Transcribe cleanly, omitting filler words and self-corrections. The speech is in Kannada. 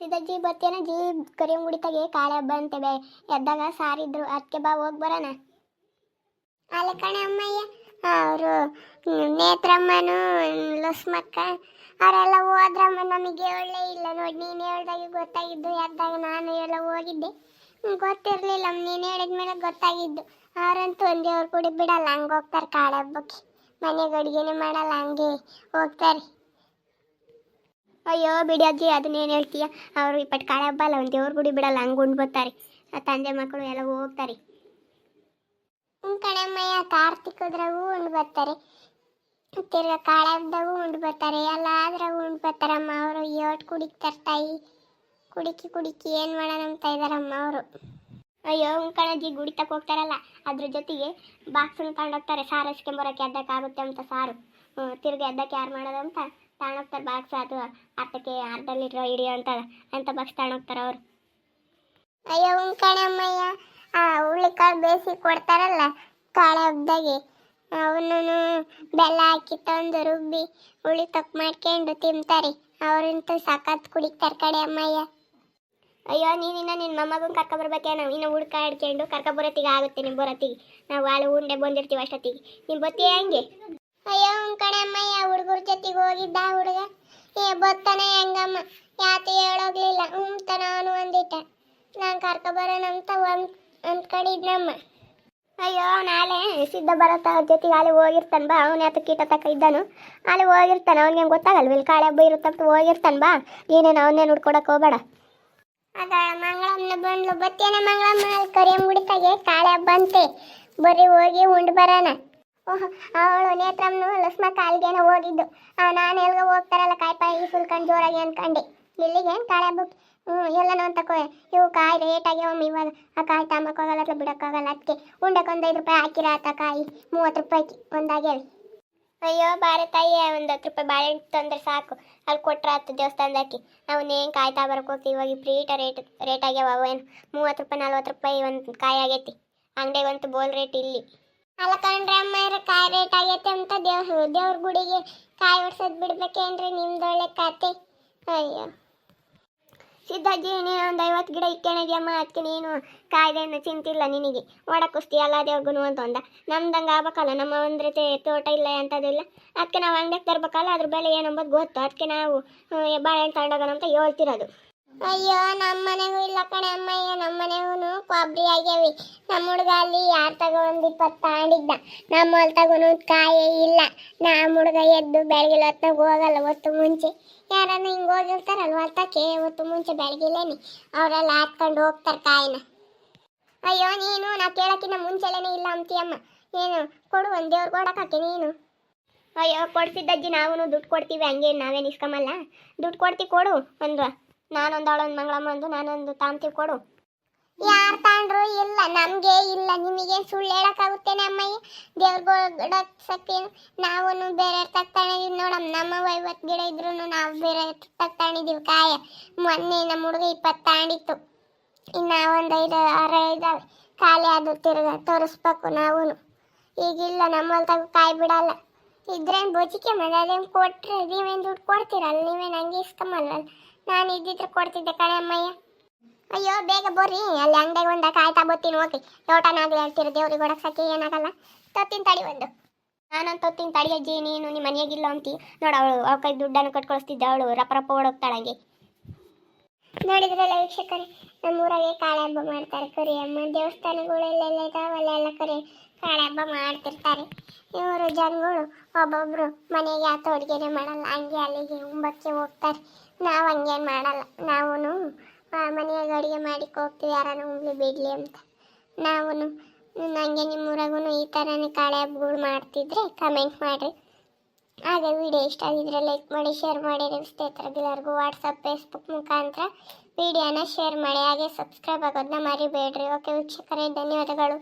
ಸಿದ್ದಜ್ಜಿ ಬರ್ತೇನ ಜಿ ಕರಿಯಂ ಗುಡಿತಾಗೆ ಕಾಳೆ ಹಬ್ಬ ಅಂತೆ ಎದ್ದಾಗ ಸಾರಿದ್ರು ಅದಕ್ಕೆ ಬಾ ಹೋಗಿ ಬರೋಣ. ಅಲ್ಲ ಕಣೆ ಅಮ್ಮಯ್ಯ, ಅವರು ನೇತ್ರಮ್ಮನು ಲಕ್ಷ್ಮಕ್ಕ ಅವರೆಲ್ಲ ಹೋದ್ರಮ್ಮ, ನಮಗೆ ಒಳ್ಳೆ ಇಲ್ಲ ನೋಡಿ. ನೀನು ಹೇಳ್ದಾಗ ಗೊತ್ತಾಗಿದ್ದು, ಎದ್ದಾಗ ನಾನು ಎಲ್ಲ ಹೋಗಿದ್ದೆ, ಗೊತ್ತಿರಲಿಲ್ಲ. ನೀನು ಹೇಳಿದ್ಮೇಲೆ ಗೊತ್ತಾಗಿದ್ದು. ಅವರಂತೂ ಒಂದೇ ಅವ್ರು ಕುಡಿ ಬಿಡಲ್ಲ, ಹಂಗೆ ಹೋಗ್ತಾರೆ ಕಾಳೆ ಹಬ್ಬಕ್ಕೆ. ಮನೆಗೆ ಅಡುಗೆನೇ ಮಾಡಲ್ಲ, ಹಂಗೆ ಹೋಗ್ತಾರೆ. ಅಯ್ಯೋ ಬಿಡಿ ಅಜ್ಜಿ, ಅದನ್ನೇನು ಹೇಳ್ತೀಯ? ಅವರು ಇಪ್ಪಟ್ಟು ಕಾಳೆ ಹಬ್ಬ ಅಲ್ಲ, ಒಂದು ದೇವ್ರ ಗುಡಿ ಬಿಡಲ್ಲ, ಹಂಗೆ ಉಂಡು ಬರ್ತಾರೆ. ತಂದೆ ಮಕ್ಕಳು ಎಲ್ಲ ಹೋಗ್ತಾರೆ. ಕಣಮ್ಮಯ್ಯ, ಕಾರ್ತಿಕದ್ರಾಗೂ ಉಂಡು ಬರ್ತಾರೆ, ತಿರ್ಗಾ ಕಾಳೆ ಹಬ್ಬದಾಗೂ ಉಂಡು ಬರ್ತಾರೆ, ಎಲ್ಲ ಅದ್ರಾಗೂ ಉಂಡು ಬರ್ತಾರಮ್ಮ. ಅವರು ಏಟ್ ಕುಡಿತಾರೆ ತಾಯಿ, ಕುಡಿಕಿ ಏನು ಮಾಡೋಣ ಅಂತ ಇದ್ದಾರಮ್ಮ ಅವರು. ಅಯ್ಯೋ ಕಣಜ್ಜಿ, ಗುಡಿ ತಕ್ಕ ಹೋಗ್ತಾರಲ್ಲ, ಅದ್ರ ಜೊತೆಗೆ ಬಾಕ್ಸನ್ನು ತಗೊಂಡೋಗ್ತಾರೆ ಸಾರು ಹಚ್ಕೊಂಬರೋಕ್ಕೆ. ಎದ್ದಕ್ಕಾಗುತ್ತೆ ಅಂತ ಸಾರು, ತಿರ್ಗಿ ಎದ್ದಕ್ಕೆ ಯಾರು ಮಾಡೋದು ಅಂತ ತಗೊಂಡೋಗ್ತಾರೆ ಬಾಕ್ಸ್. ಅದು ಅರ್ಧ ಲೀಟ್ರ್ ಹಿಡಿಯೋ ಅಂತ ಬಾಕ್ಸ್ ತಗೊಂಡೋಗ್ತಾರೆ ಅವರು. ಅಯ್ಯೋ ಕಣಮ್ಮಯ್ಯ, ಹುಳಿಕಾಳು ಬೇಯಿಸಿ ಕೊಡ್ತಾರಲ್ಲ ಕಾಳೆ ಹಬ್ಬದಾಗೆ, ಅವನು ಬೆಲ್ಲ ಹಾಕಿ ತಂದು ರುಬ್ಬಿ ಹುಳಿ ತಕ್ಕ ಮಾಡ್ಕೊಂಡು ತಿಂತಾರೆ. ಅವರಂತೂ ಸಖತ್ ಕುಡಿತಾರೆ ಕಡೆ ಅಮ್ಮಯ್ಯ. ಅಯ್ಯೋ ನೀನಿನ್ನ ನಿನ್ನ ಮೊಮ್ಮಗನ ಕರ್ಕೊಬರ್ಬೇಕೇನೋ, ಇನ್ನು ಹುಡ್ಕ ಹಿಡ್ಕೊಂಡು ಕರ್ಕೊಬರೋತ್ತಿಗೆ ಆಗುತ್ತೆ. ನಿಮ್ಮ ಬರೋತ್ತಿಗೆ ನಾವು ಹಾಲು ಉಂಡೆ ಬಂದಿರ್ತೀವಿ ಅಷ್ಟೊತ್ತಿಗೆ, ನೀವು ಬತ್ತೀಯ ಹಂಗೆ? ಅಯ್ಯೋ ಕಣೆ ಅಮ್ಮಯ್ಯ, ಹುಡುಗರ ಜೊತೆಗೆ ಹೋಗಿದ್ದ ಹುಡುಗ ಬತ್ತಾನೆ ಹೆಂಗಮ್ಮ, ಯಾತಿ ಹೇಳೋಗ್ಲಿಲ್ಲ. ನಾನು ಅಂದಿಟ್ಟ, ನಾನು ಕರ್ಕೊಬರೋಣ ಅಂತ ಅಂದ್ಕೊಂಡಿದ್ನಮ್ಮ. ಅಯ್ಯೋ ನಾಳೆ ಸಿದ್ಧ ಬರತ್ತ ಜೊತೆಗೆ ಅಲ್ಲಿ ಹೋಗಿರ್ತಾನೆ ಬಾ. ಅವನ ಯಾತ ಕೀಟ ತಕ್ಕ ಇದ್ದಾನು, ಅಲ್ಲಿ ಹೋಗಿರ್ತಾನೆ. ಅವ್ನಿಗೆ ಗೊತ್ತಾಗಲ್ವ ಇಲ್ಲಿ ಕಾಳೆ ಹಬ್ಬ ಇರುತ್ತಂತ ಹೋಗಿರ್ತಾನೆ ಬಾ. ಏನೇನು ಅವನ್ನೇನು ಹುಡ್ಕೊಡಕ್ಕೆ ಹೋಗಬೇಡ. ಅದ ಮಂಗಳಮ್ಮನ ಬಂದ್ಲು, ಬತ್ತೇನೆ ಮಂಗಳಮ್ಮ, ಕರಿಯಂ ಗುಡಿತಾಗೆ ಕಾಳೆ ಹಬ್ಬ ಅಂತೆ, ಬರೀ ಹೋಗಿ ಉಂಡು ಬರೋಣ. ಓಹ್, ಅವಳು ನೇತ್ರಮ್ಮನು ಲಕ್ಷ್ಮ ಕಾಲಿಗೇನೋ ಹೋಗಿದ್ದು. ನಾನು ಎಲ್ಗ ಹೋಗ್ತಾರಲ್ಲ ಕಾಯಿ ಸುಲ್ಕೊಂಡು ಜೋರಾಗಿ ಅನ್ಕಂಡೆ, ಇಲ್ಲಿಗೆ ಕಾಳೆ ಹಬ್ಬಕ್ಕೆ ಎಲ್ಲನೂ ಅಂತ ಇವು ಕಾಯಿ ರೇಟ್ ಆಗ್ಯಾವಮ್ಮ ಇವಾಗ. ಆ ಕಾಯಿ ತಮ್ಮಕ್ಕೋಗಲ್ಲ, ಬಿಡೋಕ್ಕಾಗಲ್ಲ. ಅದಕ್ಕೆ ಉಂಡಕ್ಕೆ ಒಂದು 5 ರೂಪಾಯಿ ಹಾಕಿರ ಆತ ಕಾಯಿ 30 ರೂಪಾಯಿಗೆ ಒಂದಾಗ್ಯಾವೆ. ಅಯ್ಯೋ ಬಾರೆ ತಾಯಿ, ಒಂದು 10 ರೂಪಾಯಿ ಬಾಳೆಹಣ್ಣು ತಂದ್ರೆ ಸಾಕು, ಅಲ್ಲಿ ಕೊಟ್ರೆ ಆತು ದೇವಸ್ಥಾನದಾಕಿ. ಅವನೇನು ಕಾಯ್ತಾ ಬರೋಕೆ ಹೋಗ್ತೀವಿ, ಇವಾಗ ರೇಟ್ ಆಗ್ಯಾವ. ಅವೇನು 30 ರೂಪಾಯಿ 40 ರೂಪಾಯಿ ಒಂದು ಕಾಯಿ ಆಗೈತಿ. ಅಂಗಡಿಗಂತೂ ಬೋಲ್ ರೇಟ್ ಇಲ್ಲಿ. ಅಲ್ಲ ಕಣ್ರಿ ಅಮ್ಮ, ಕಾಯಿ ರೇಟ್ ಆಗೈತೆ ಅಂತ ದೇವ್ರ ಗುಡಿಗೆ ಕಾಯಿ ಹೊಡ್ಸೋದು ಬಿಡ್ಬೇಕೇನ್ರಿ? ನಿಮ್ದೊಳ್ಳೆ ಕತೆ. ಅಯ್ಯೋ ಸಿದ್ಧಾಜಿ, ನೀನು ಒಂದು 50 ಗಿಡ ಇಕ್ಕೇಣಿದ್ಯಮ್ಮ, ಅದಕ್ಕೆ ನೀನು ಕಾಯ್ದೆಯನ್ನು ಚಿಂತಿಲ್ಲ. ನಿನಗೆ ಒಡಕುಸ್ತಿ ಎಲ್ಲ ದೇವ್ರಿಗೂ ಅಂತಂದ. ನಮ್ದಂಗೆ ಆಗ್ಬೇಕಲ್ಲ, ನಮ್ಮ ಅಂದ್ರೆ ತೋಟ ಇಲ್ಲ ಅಂತದಿಲ್ಲ. ಅದಕ್ಕೆ ನಾವು ಅಂಗಡಿಗೆ ತರ್ಬೇಕಲ್ಲ, ಅದ್ರ ಬೆಲೆ ಏನಂಬುದು ಗೊತ್ತು. ಅದಕ್ಕೆ ನಾವು ಬಾಳೆಹಣ್ಣು ತಗೊಂಡೋಗೋಣ ಅಂತ ಹೇಳ್ತಿರೋದು. ಅಯ್ಯೋ ನಮ್ಮ ಮನೆಗೂ ಇಲ್ಲ ಕಣೆ ಅಮ್ಮಯ್ಯ, ನಮ್ಮ ಮನೆಗೂ ಕೊಬ್ಬರಿ ಆಗ್ಯಾವಿ. ನಮ್ಮ ಹುಡುಗ ಅಲ್ಲಿ ಯಾರು ತಗೋ ಒಂದು 20 ತಗೊಂಡಿದ್ದ, ನಮ್ಮ ಹೊಲ ತಗೋನು ಕಾಯೇ ಇಲ್ಲ. ನಮ್ಮ ಹುಡುಗ ಎದ್ದು ಬೆಳಗ್ಗೆ ಹೊತ್ತಾಗ ಹೋಗಲ್ಲ, ಹೊತ್ತು ಮುಂಚೆ ಯಾರನ್ನ ಹಿಂಗೆ ಹೋಗಿರ್ತಾರಲ್ವ ಹೊತ್ತಕ್ಕೆ, ಹೊತ್ತು ಮುಂಚೆ ಬೆಳಗ್ಗೆಲೇನೆ ಅವರೆಲ್ಲ ಹಾಕ್ಕೊಂಡು ಹೋಗ್ತಾರೆ ಕಾಯಿನ. ಅಯ್ಯೋ ನೀನು ನಾ ಕೇಳೋಕ್ಕಿಂತ ಮುಂಚೆಲೇನೆ ಇಲ್ಲ ಅಂತೀಯಮ್ಮ. ಏನು ಕೊಡು, ಒಂದು ದೇವ್ರು ಕೊಡೋಕೆ ನೀನು. ಅಯ್ಯೋ ಕೊಡ್ತಿದ್ದಜ್ಜಿ, ನಾವು ದುಡ್ಡು ಕೊಡ್ತೀವಿ, ಹಂಗೆ ನಾವೇನು ಇಸ್ಕೊಂಬಲ್ಲ. ದುಡ್ಡು ಕೊಡ್ತೀವಿ, ಕೊಡು. ನಾನೊಂದು ಅವಳೊಂದು ಮಂಗಳಮ್ಮ ಒಂದು ನಾನೊಂದು ತಾಂತೀವಿ, ಕೊಡು. ಯಾರು ತಗೊಂಡ್ರು ಇಲ್ಲ, ನಮಗೆ ಇಲ್ಲ. ನಿಮಗೆ ಸುಳ್ಳು ಹೇಳೋಕ್ಕಾಗುತ್ತೇನೆ ಅಮ್ಮಯ್ಯ? ದೇವ್ರಿಗೆ ನಾವು ಬೇರೆ ತಗ್ತಾಣಿದೀವಿ ನೋಡಮ್ಮ. ನಮ್ಮ 50 ಗಿಡ ಇದ್ರು ನಾವು ಬೇರೆ ತಗ್ತಾಣಿದೀವಿ ಕಾಯ. ಮೊನ್ನೆ ನಮ್ಮ ಹುಡುಗ 20 ತಗೊಂಡಿತ್ತು, ಇನ್ನು ಒಂದು 5-6 ಇದ್ದಾವೆ ಖಾಲಿ. ಅದು ತಿರ್ಗ ತೋರಿಸ್ಬೇಕು ನಾವು. ಈಗಿಲ್ಲ, ನಮ್ಮ ಹೊಲ್ದಾಗ ಕಾಯಿ ಬಿಡಲ್ಲ. ಇದ್ರೇನು ಬೋಚಿಕೆ ಅದೇನು ಕೊಟ್ಟರೆ ನೀವೇನು ದುಡ್ಡು ಕೊಡ್ತೀರಲ್ಲ, ನೀವೇನು ಹಂಗೆ ಇಸ್ಕೊಂಬಲ್ಲ. ನಾನು ಇದ್ದಿದ್ರೆ ಕೊಡ್ತಿದ್ದೆ ಕಣೆ ಅಮ್ಮಯ್ಯ. ಅಯ್ಯೋ ಬೇಗ ಬರ್ರಿ, ಅಲ್ಲಿ ಅಂಗಡಿಗೆ ಒಂದು ಕಾಯ್ತಾ ಬತ್ತೀನಿ, ಹೋಗಿ ತೋಟನಾಗಲಿ ಹೇಳ್ತೀರ. ದೇವ್ರಿಗೆ ಹೊಡಕ್ಸಕ್ಕೆ ಏನಾಗಲ್ಲ, ತೊತ್ತಿನ ತಡಿ ಒಂದು. ನಾನೊಂದು ತೊತ್ತಿನ ತಡಿ ಅಜ್ಜಿ, ನೀನು ನಿಮ್ಮ ಮನೆಯಾಗಿಲ್ಲ ಅಂತಿ ನೋಡು. ಅವಳ ಕೈ ದುಡ್ಡನ್ನು ಕಟ್ಕೊಳಿಸ್ತಿದ್ದೆ, ಅವಳು ರಪ್ಪ ಓಡೋಗ್ತಾಳಂಗೆ. ನೋಡಿದ್ರಲ್ಲ ವೀಕ್ಷಕರೇ, ನಮ್ಮೂರಾಗೆ ಕಾಳೆ ಹಬ್ಬ ಮಾಡ್ತಾರೆ. ಕರಿಯಮ್ಮ ದೇವಸ್ಥಾನಗಳೆಲ್ಲ ಇದಾವೆ, ಅಲ್ಲೆಲ್ಲ ಕಾಳೆ ಹಬ್ಬ ಮಾಡ್ತಿರ್ತಾರೆ. ಇವರು ಜನಗಳು ಒಬ್ಬೊಬ್ರು ಮನೆಗೆ ಯಾತ ಅಡುಗೆನೇ ಮಾಡಲ್ಲ, ಹಂಗೆ ಅಲ್ಲಿಗೆ ಉಂಬಕ್ಕೆ ಹೋಗ್ತಾರೆ. ನಾವು ಹಂಗೇನು ಮಾಡಲ್ಲ, ನಾವು ಮನೆಯಾಗ ಅಡುಗೆ ಮಾಡಿಕ್ಕೆ ಹೋಗ್ತೀವಿ, ಯಾರನ್ನ ಉಂಬ್ಲಿ ಬಿಡಲಿ ಅಂತ. ನಾವು ಹಂಗೆ ನಿಮ್ಮೂರಾಗೂ ಈ ಥರನೇ ಕಾಳೆ ಹಬ್ಬಗಳು ಮಾಡ್ತಿದ್ರೆ ಕಮೆಂಟ್ ಮಾಡಿರಿ. ಹಾಗೆ ವಿಡಿಯೋ ಇಷ್ಟ ಆಗಿದ್ರೆ ಲೈಕ್ ಮಾಡಿ, ಶೇರ್ ಮಾಡಿ, ನಿಮ್ಮ ಸ್ನೇಹಿತರಿಗೆಲ್ಲರಿಗೂ ವಾಟ್ಸಪ್ ಫೇಸ್ಬುಕ್ ಮುಖಾಂತರ ವಿಡಿಯೋನ ಶೇರ್ ಮಾಡಿ. ಹಾಗೆ ಸಬ್ಸ್ಕ್ರೈಬ್ ಆಗೋದನ್ನ ಮರಿಬೇಡ್ರಿ. ಓಕೆ ವೀಕ್ಷಕರೇ, ಧನ್ಯವಾದಗಳು.